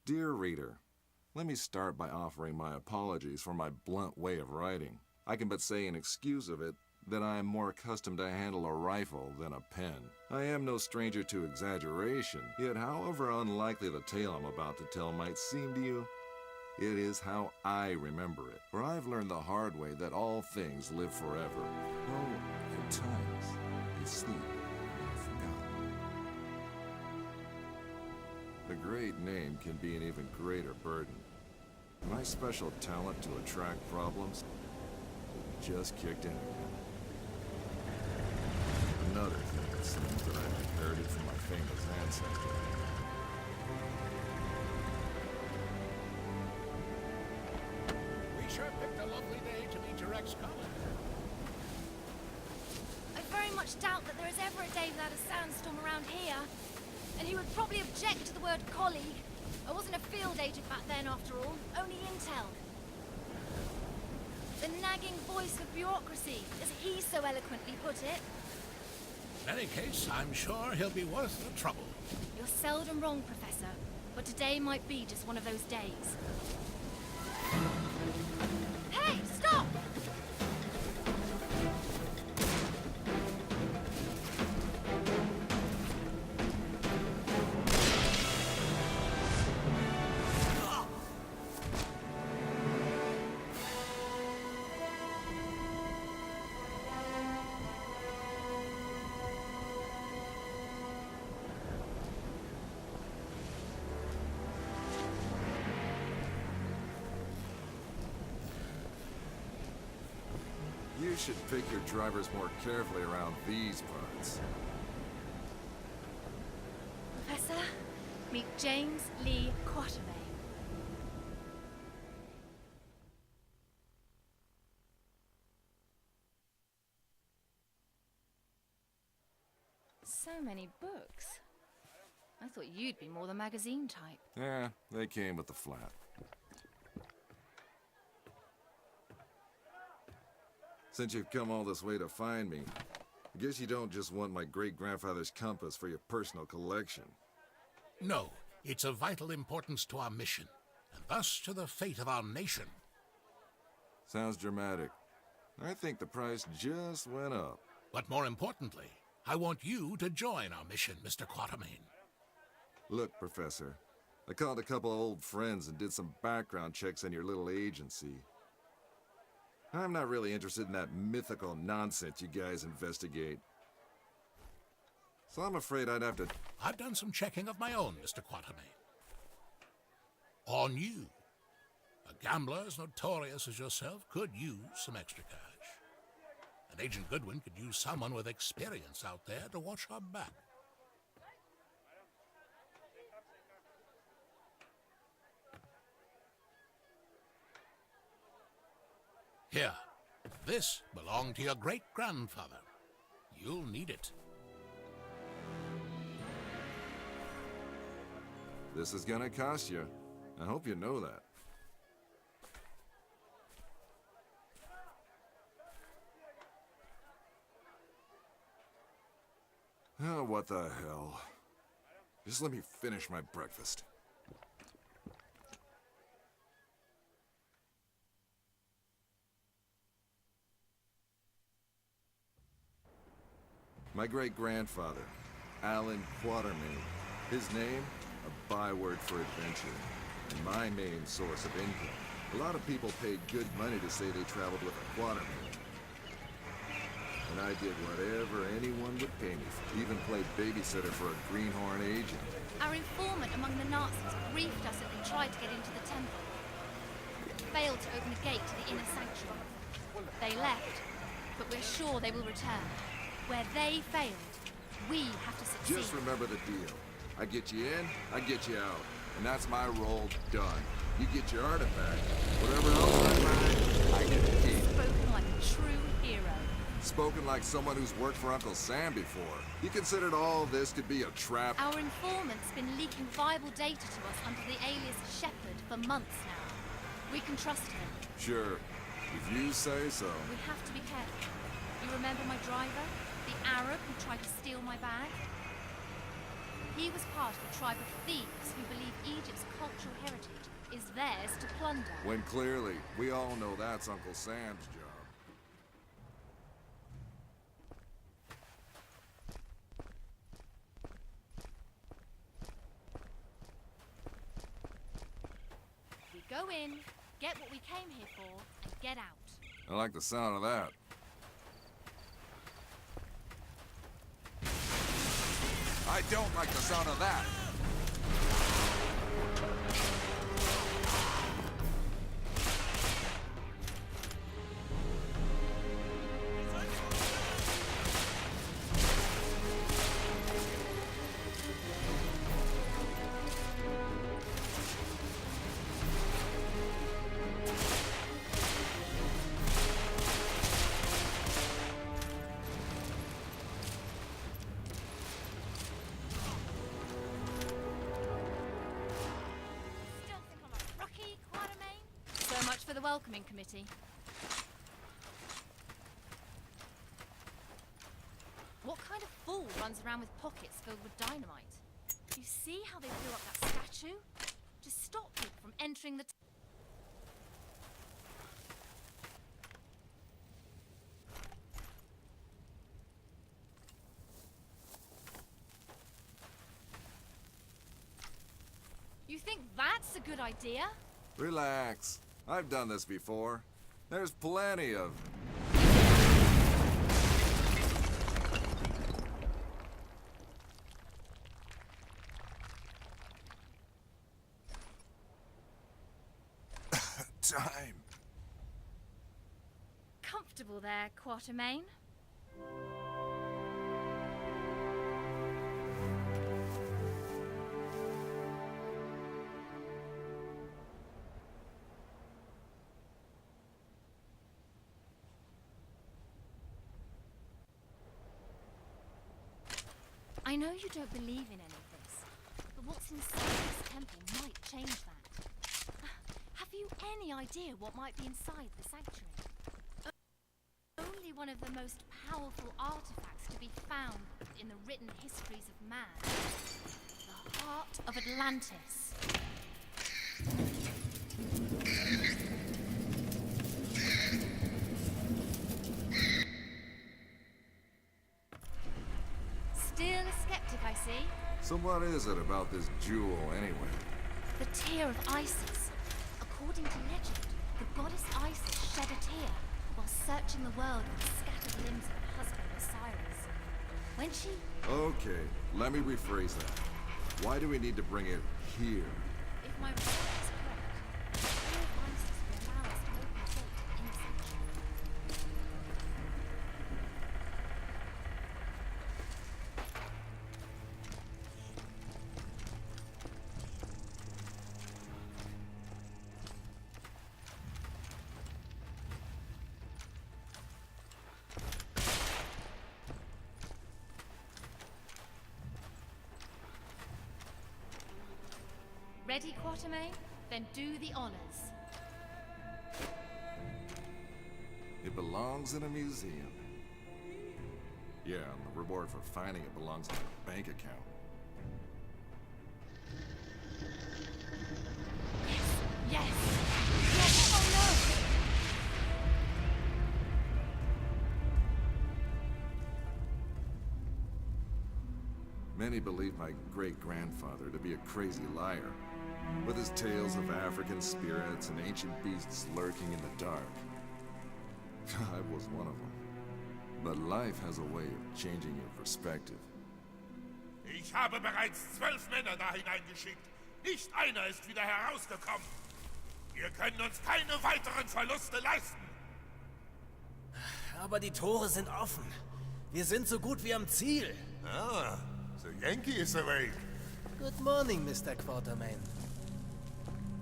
Dear reader, let me start by offering my apologies for my blunt way of writing. I can but say in excuse of it that I am more accustomed to handle a rifle than a pen. I am no stranger to exaggeration, yet however unlikely the tale I'm about to tell might seem to you, it is how I remember it. For I've learned the hard way that all things live forever. Though, at times, they sleep and are forgotten. A great name can be an even greater burden. My special talent to attract problems just kicked in again. Another thing it seems that I've inherited from my famous ancestor. We sure picked a lovely day to meet your ex-colleague. I very much doubt that there is ever a day without a sandstorm around here. And he would probably object to the word colleague. I wasn't a field agent back then, after all. Only intel. The nagging voice of bureaucracy, as he so eloquently put it. In any case, I'm sure he'll be worth the trouble. You're seldom wrong, Professor. But today might be just one of those days. Hey, stop! You should pick your drivers more carefully around these parts. Professor, meet James Lee Quatermain. So many books. I thought you'd be more the magazine type. Yeah, they came with the flat. Since you've come all this way to find me, I guess you don't just want my great-grandfather's compass for your personal collection. No, it's of vital importance to our mission, and thus to the fate of our nation. Sounds dramatic. I think the price just went up. But more importantly, I want you to join our mission, Mr. Quatermain. Look, Professor, I called a couple of old friends and did some background checks on your little agency. I'm not really interested in that mythical nonsense you guys investigate. So I'm afraid I'd have to... I've done some checking of my own, Mr. Quatermain. On you. A gambler as notorious as yourself could use some extra cash. And Agent Goodwin could use someone with experience out there to watch her back. Here, this belonged to your great-grandfather. You'll need it. This is gonna cost you. I hope you know that. Oh, what the hell. Just let me finish my breakfast. My great-grandfather, Alan Quatermain. His name, a byword for adventure, and my main source of income. A lot of people paid good money to say they traveled with a Quatermain. And I did whatever anyone would pay me for. Even played babysitter for a greenhorn agent. Our informant among the Nazis briefed us that they tried to get into the temple. Failed to open the gate to the inner sanctuary. They left, but we're sure they will return. Where they failed, we have to succeed. Just remember the deal. I get you in, I get you out. And that's my role done. You get your artifact. Whatever else I find, I get to keep. Spoken like a true hero. Spoken like someone who's worked for Uncle Sam before. He considered all this to be a trap. Our informant's been leaking viable data to us under the alias Shepherd for months now. We can trust him. Sure, if you say so. We have to be careful. You remember my driver? The Arab who tried to steal my bag? He was part of a tribe of thieves who believe Egypt's cultural heritage is theirs to plunder. When clearly, we all know that's Uncle Sam's job. We go in, get what we came here for, and get out. I like the sound of that. I don't like the sound of that. Still think I'm a rookie, Quatermain? So much for the welcoming committee. What kind of fool runs around with pockets filled with dynamite? You see how they blew up that statue? To stop people from entering the You think that's a good idea? Relax. I've done this before. There's plenty of... time. Comfortable there, Quatermain? I know you don't believe in any of this, but what's inside this temple might change that. Have you any idea what might be inside the sanctuary? Only one of the most powerful artifacts to be found in the written histories of man. The heart of Atlantis. Still a skeptic, I see. So what is it about this jewel, anyway? The tear of Isis. According to legend, the goddess Isis shed a tear while searching the world for the scattered limbs of her husband Osiris. When she... Okay, let me rephrase that. Why do we need to bring it here? If my research is correct, the tear of Isis will allow us to open the gate to the inner sanctuary. Ready, Quatermain? Then do the honors. It belongs in a museum. Yeah, and the reward for finding it belongs in a bank account. Yes! Yes! Oh no! Many believe my great-grandfather to be a crazy liar, with his tales of African spirits and ancient beasts lurking in the dark. I was one of them. But life has a way of changing your perspective. Ich habe bereits 12 Männer da hineingeschickt. Nicht einer ist wieder herausgekommen. Wir können uns keine weiteren Verluste leisten. Aber die Tore sind offen. Wir sind so gut wie am Ziel. Ah, the Yankee is awake. Good morning, Mr. Quatermain.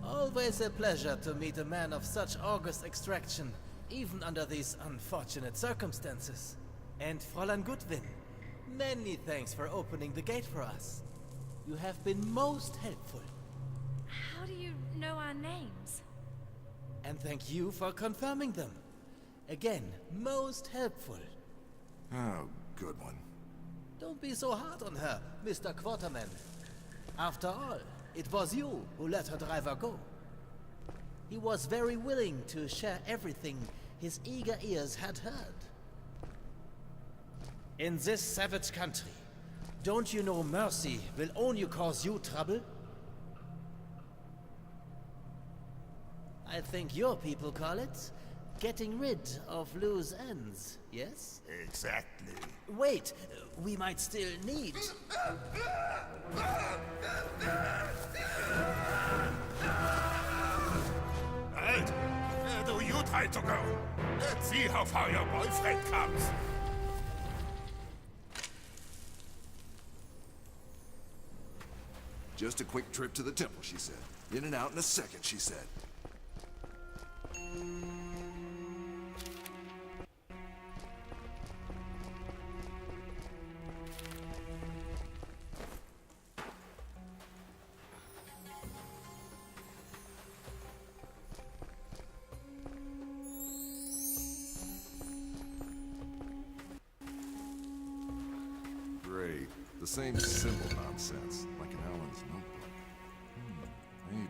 Always a pleasure to meet a man of such august extraction, even under these unfortunate circumstances. And Fräulein Goodwin, many thanks for opening the gate for us. You have been most helpful. How do you know our names? And thank you for confirming them. Again, most helpful. Oh, good one. Don't be so hard on her, Mr. Quarterman. After all, it was you who let her driver go. He was very willing to share everything his eager ears had heard. In this savage country, don't you know mercy will only cause you trouble? I think your people call it getting rid of loose ends, yes? Exactly. Wait, we might still need... Halt! Do you try to go? Let's see how far your boyfriend comes. Just a quick trip to the temple, she said. In and out in a second, she said. Great. The same symbol nonsense, like in Alan's notebook. Maybe.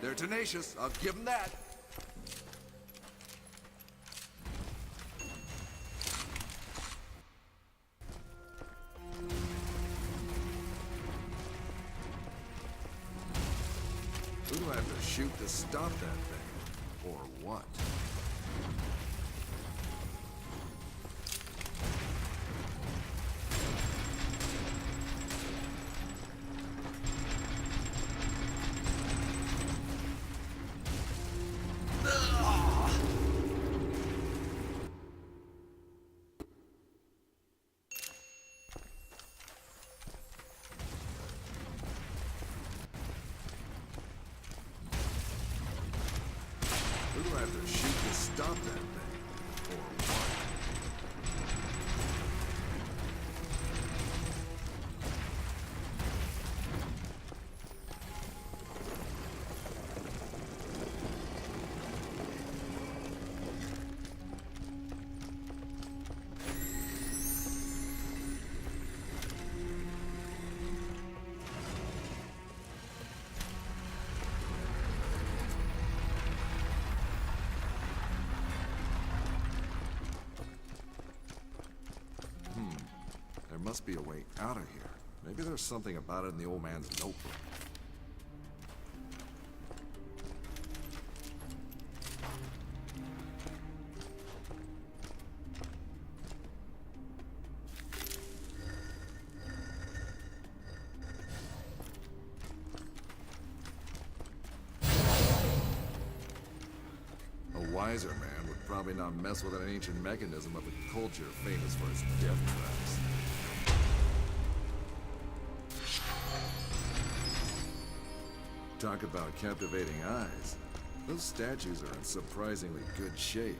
They're tenacious, I'll give them that. Who do I have to shoot to stop that thing? Or what? Who do I have to shoot to stop that thing? Or what? There must be a way out of here. Maybe there's something about it in the old man's notebook. A wiser man would probably not mess with an ancient mechanism of a culture famous for its death traps. Talk about captivating eyes. Those statues are in surprisingly good shape.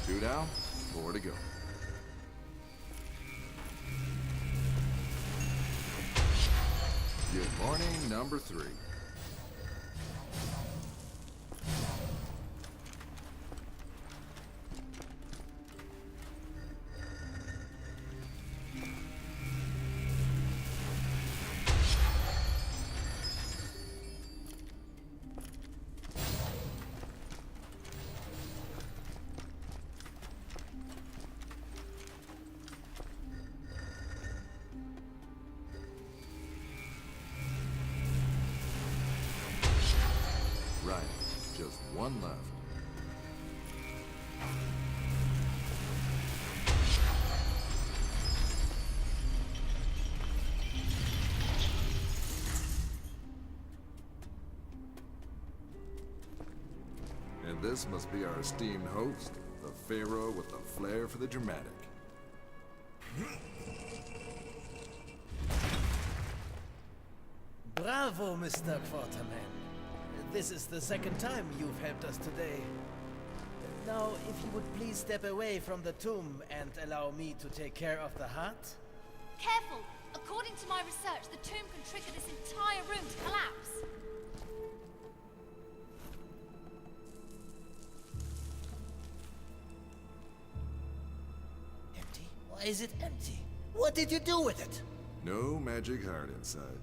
Two down, four to go. Good morning, number 3. Right, just one left. And this must be our esteemed host, the Pharaoh with the flair for the dramatic. Bravo, Mr. Quarterman. This is the second time you've helped us today. Now, if you would please step away from the tomb and allow me to take care of the heart. Careful! According to my research, the tomb can trigger this entire room to collapse. Empty? Why is it empty? What did you do with it? No magic heart inside.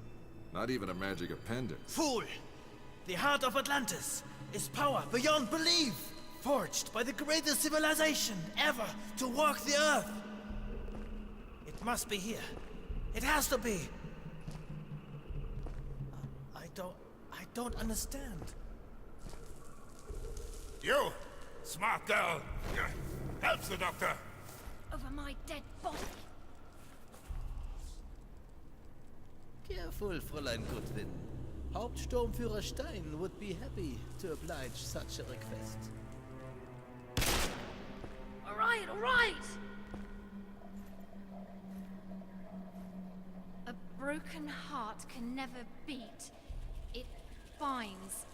Not even a magic appendix. Fool! The heart of Atlantis is power beyond belief, forged by the greatest civilization ever to walk the earth. It must be here. It has to be. I don't understand. You, smart girl. Help the doctor. Over my dead body. Careful, Fräulein Goodwin. Hauptsturmführer Stein would be happy to oblige such a request. All right, all right! A broken heart can never beat. It binds.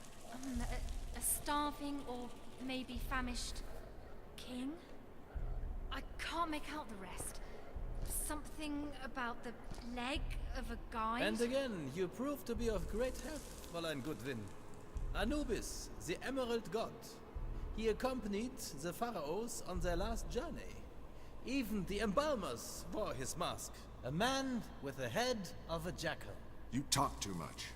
A starving or maybe famished king? I can't make out the rest. Something about the leg of a guide? And again, you prove to be of great help, Fräulein Goodwin. Anubis, the Emerald God. He accompanied the pharaohs on their last journey. Even the embalmers wore his mask. A man with the head of a jackal. You talk too much.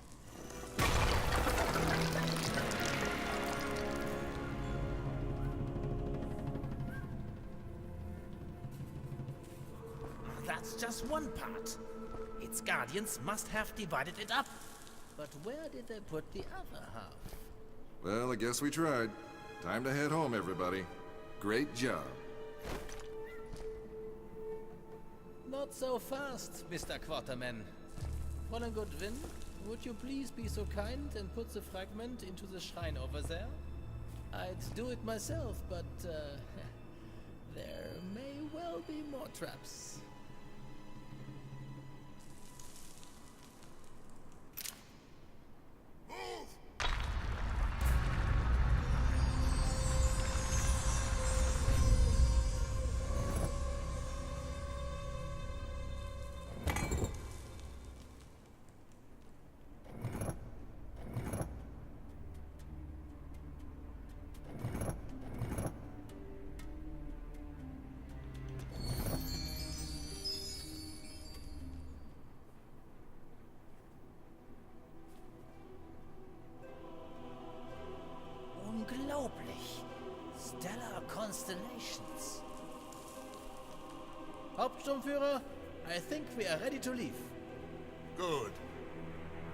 That's just one part. Its guardians must have divided it up. But where did they put the other half? Well, I guess we tried. Time to head home, everybody. Great job. Not so fast, Mr. Quarterman. Fräulein Goodwin, would you please be so kind and put the fragment into the shrine over there? I'd do it myself, but there may well be more traps. Unglaublich. Stellar constellations. Hauptsturmführer, I think we are ready to leave. Gut.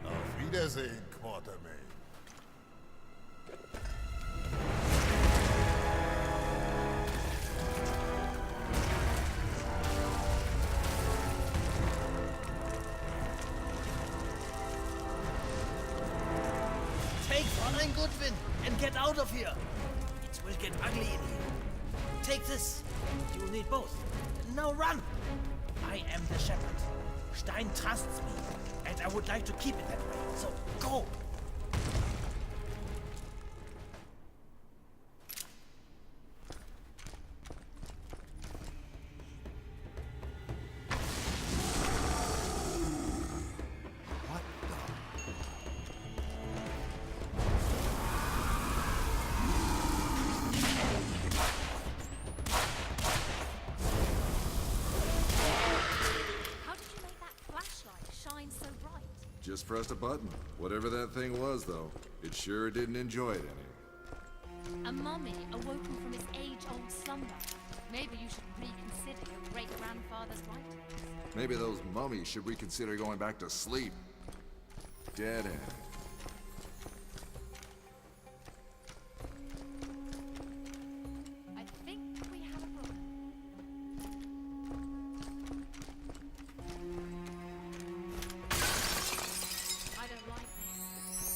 Auf Wiedersehen, Quartermain. Find Goodwin and get out of here. It will get ugly in here. Take this. You will need both. Now run. I am the shepherd. Stein trusts me, and I would like to keep it that way. So go. How did you make that flashlight shine so bright? Just pressed a button. Whatever that thing was, though, it sure didn't enjoy it any. A mummy awoken from its age-old slumber. Maybe you should reconsider your great-grandfather's writings. Maybe those mummies should reconsider going back to sleep. Dead end. I think we have a problem. I don't like this.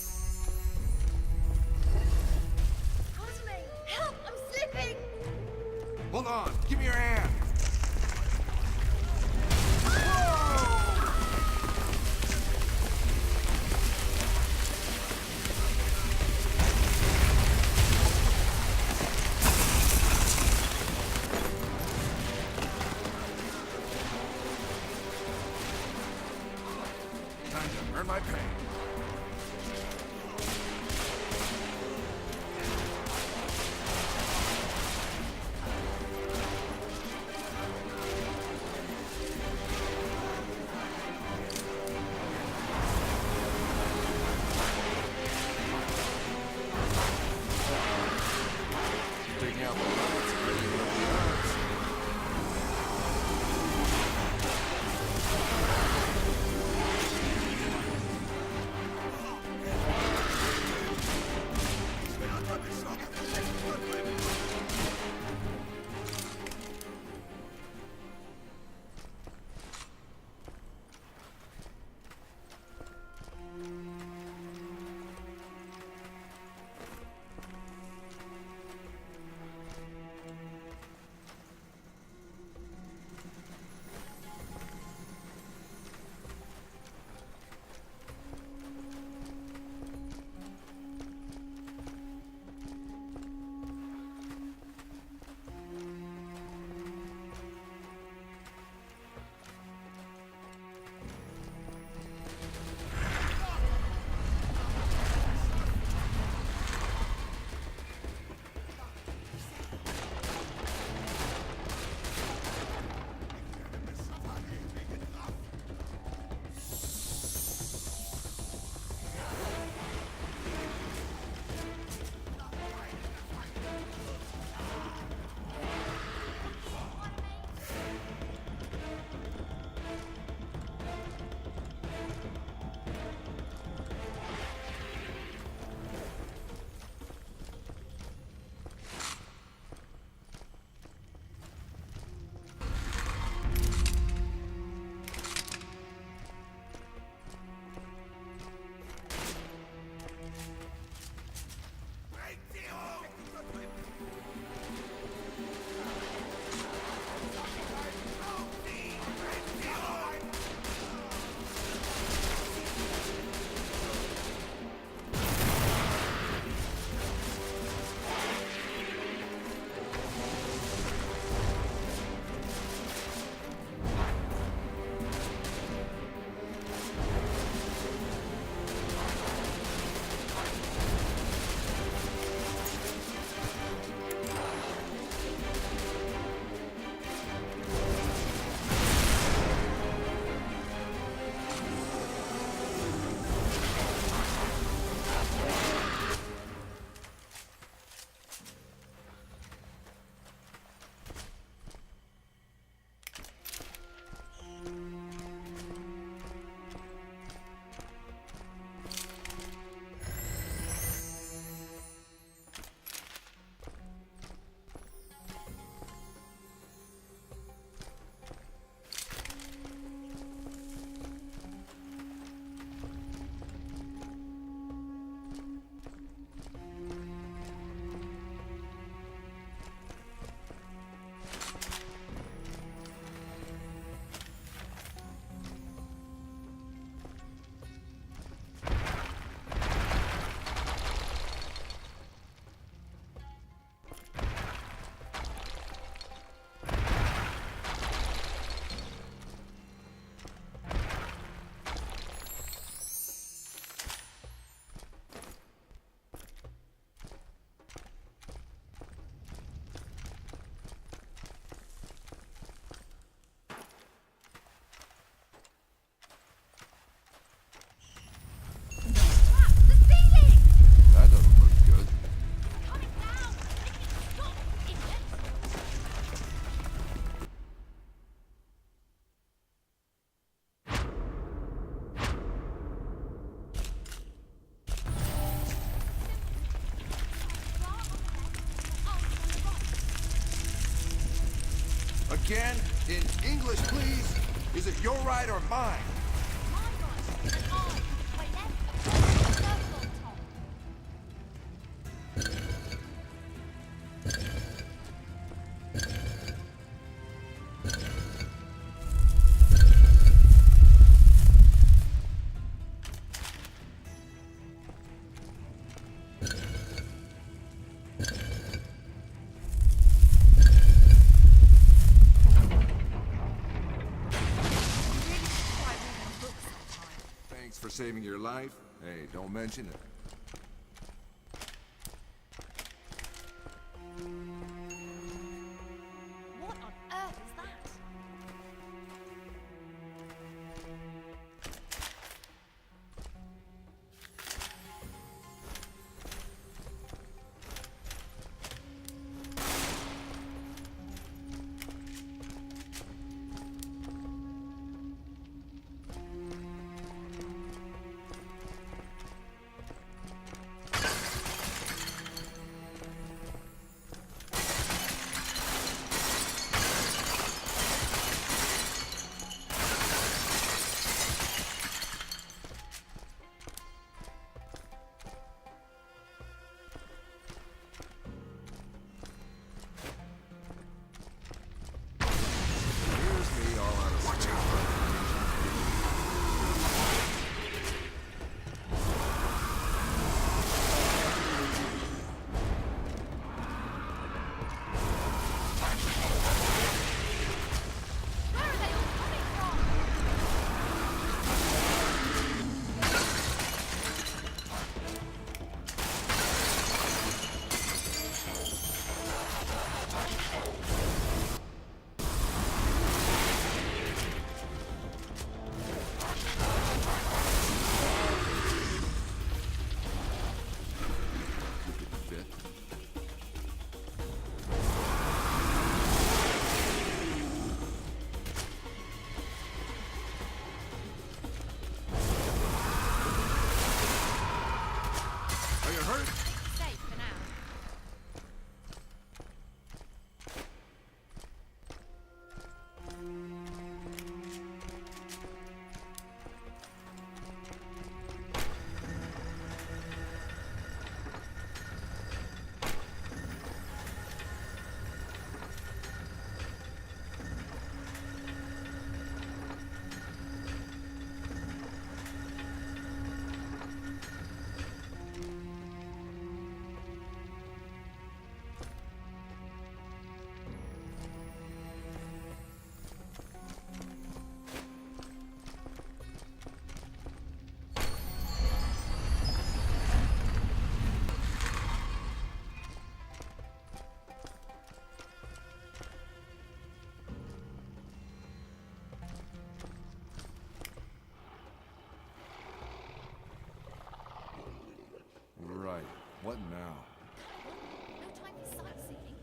Quatermain, help! I'm slipping! Hold on! Give me your hand! Time to earn my pay. Taking out the lights, ready to the odds. again? In English, please? Is it your ride or mine? My right, and I. Wait, left. Circle on top. Thanks for saving your life. Hey, don't mention it. What on earth is that? Here's me all out of space. Where are they all coming from? Look at the fit. Are you hurt? Safe for now. Right. What now? No time for sightseeing.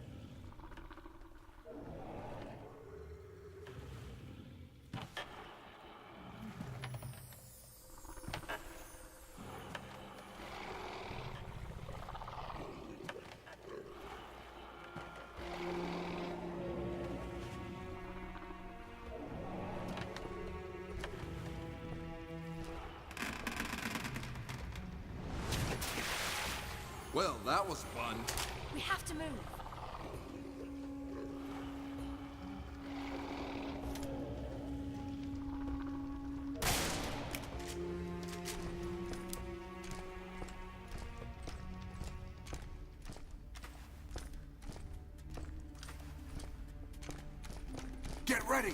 Well, that was fun. We have to move. Get ready!